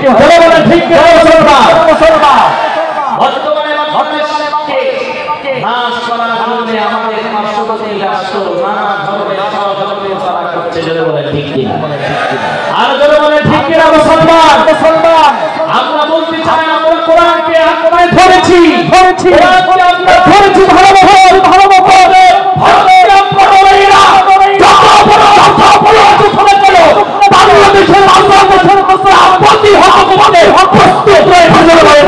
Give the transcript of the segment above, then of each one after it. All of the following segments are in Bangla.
জোরে বলেন ঠিক কি না মুসলমান? বর্তমানে বাংলাদেশকে নাশ করার জন্য আমাদের পার্শ্ববর্তী রাষ্ট্র নানা ধরনের ষড়যন্ত্র করছে। জোরে বলেন ঠিক কি না? আর জোরে বলেন ঠিক কি না মুসলমান? আমরা বলতে চাই আমরা কোরআনকে আঁকড়ে ধরেছি, কোরআনকে আমরা ধরেছি ভালোভাবে বাংলাদেশের আপত্তি হতে প্রস্তুত রয়ে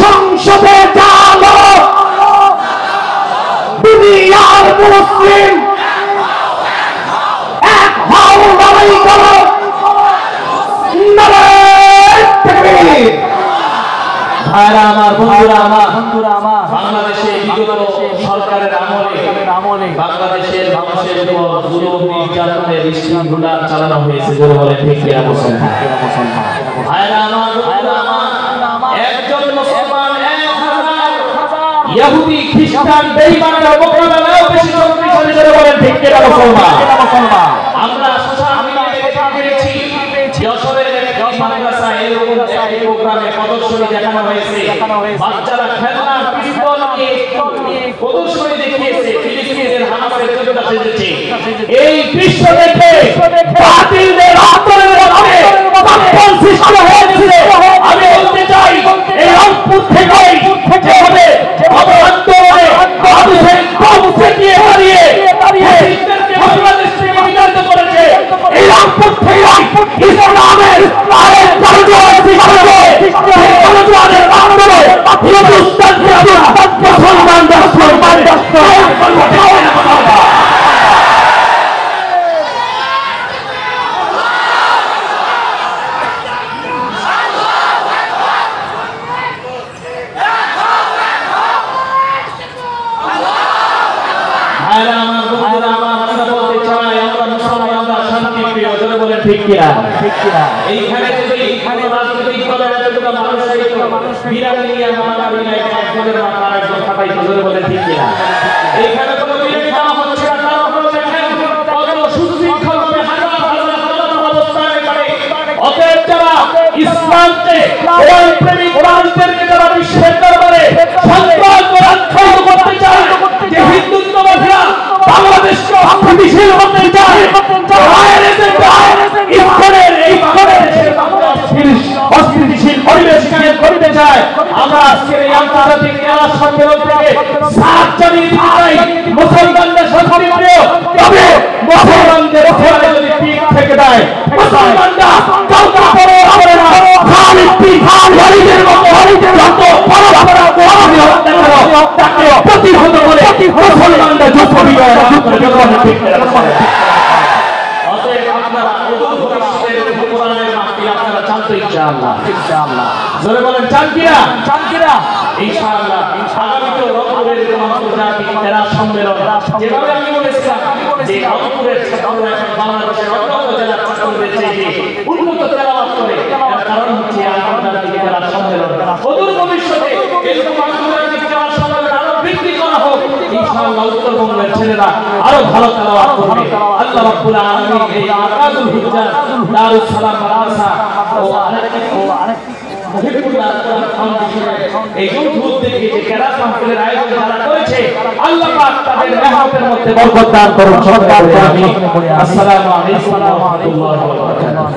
সংসদে যাবো দুনিয়ার মুসলিম এক হও লড়াই করো ভাইরা আমার বন্ধুরা আমার বাংলাদেশে বিগত সরকারের আমলে বাংলাদেশের মানুষের উপর জুলুম নির্যাতনের বিশৃঙ্খলা চালানো হয়েছে। জোরে বলেন ঠিক কি না মুসলমান? ভাইরা আমার একজন মুসলমান 1000 ইহুদি খ্রিস্টান বেঈমানের মোকাবেলায় বেশি শক্তিশালী। জোরে বলেন ঠিক কি না মুসলমান? আমরা সোশ্যাল মিডিয়ায় দেখেছি যশোরের মাদ্রাসা এরকম একটি প্রোগ্রামে প্রদর্শনী দেখানো হয়েছে। বাচ্চারা খেলনার পিস্তল নিয়ে প্রদর্শনী দেখিয়েছে। ফিলিস্তিনের হামাসের যুদ্ধ চলছে। এই দৃশ্য দেখে বাতিলদের অন্তরের মধ্যে কম্পন সৃষ্টি হয়েছিল। আমি বলতে চাই এই রংপুর থেকে যেভাবে আন্দোলনে মানুষের কমছে দিয়ে দাঁড়িয়ে বাংলাদেশ থেকে বিতাড়িত করেছে, এই রংপুর থেকে ইসলামের ঠিক কিনা? এইখানে যদি রাজনৈতিক দলের এতটা মানুষ বিরাট নিয়ে একজনের মাথা একজন খাটাই জোরে বলে ঠিক কিনা? এইখানে কোনো বিরাট দেওয়া হচ্ছে না। তার উপরে দেখেন কত সুশৃঙ্খলভাবে হাজার অবস্থানে করে। অতএব যারা ইসলামকে কোরআন প্রেমী কোরআনদেরকে যারা বিশ্বের দরবারে সন্ত্রাস করে আখ্যায়িত করতে চায়, যে হিন্দুত্ববাদীরা বাংলাদেশকে অস্থিতিশীল করতে চায়, অস্থিতিশীল পরিবেশ করতে চায়, আমরা আজকের এই আন্তর্জাতিক মেলা সম্মেলন থেকে সাত জানিয়ে দিতে চাই মুসলমানদের শান্তিপ্রিয়। তবে মুসলমানদের ওপরে যদি পিঠ থেকে দেয়, মুসলমানরা কাউকে পরে হবে না। খালিদ বিন ওয়ালিদের মতো যত বড় বড় তাকে প্রতিহত করে মুসলমানরা যুদ্ধ বিজয় করে যখন ঠিক করে। অতএব আপনারা কোরআনের মাহফিল আপনারা চান তো ইনশাআল্লাহ? জোরে বলেন চান কিনা? ইনশাআল্লাহ। আগামীতে রংপুরের আন্তর্জাতিক মেলা সম্মেলন যেভাবে আমি বলেছিলাম যে রংপুরের ছাত্ররা বাংলাদেশের অন্যান্য জেলার ছাত্রদের চেয়ে উন্নত তেলাওয়াত করে, কারণ হচ্ছে আন্তর্জাতিক মেলা সম্মেলন। অদূর ভবিষ্যতে এরকম আন্তর্জাতিক মেলা সম্মেলন আরো বৃদ্ধি করা হোক। ইনশাআল্লাহ উত্তরবঙ্গের ছেলেরা আরো ভালো তেলাওয়াত করবে। আল্লাহ রাব্বুল আলামিন এই আকাদুল হুজ্জাত দারুস সালাম মাদ্রাসা ও এই যৌথ উদ্যোগে যে কেরাত মাহফিলের আয়োজন যারা করেছে, আল্লাহ পাক তাদের মেহনতের মধ্যে বরকত দান করুন। আমিন। আসসালামু আলাইকুম ওয়া রাহমাতুল্লাহি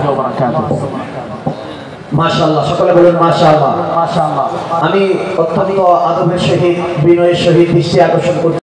ওয়া বারাকাতুহু। মাশাআল্লাহ, সকলে বলুন মাশাআল্লাহ। আমি অত্যন্ত আদবের সহিত বিনয়ের সহিত দৃষ্টি আকর্ষণ করছি।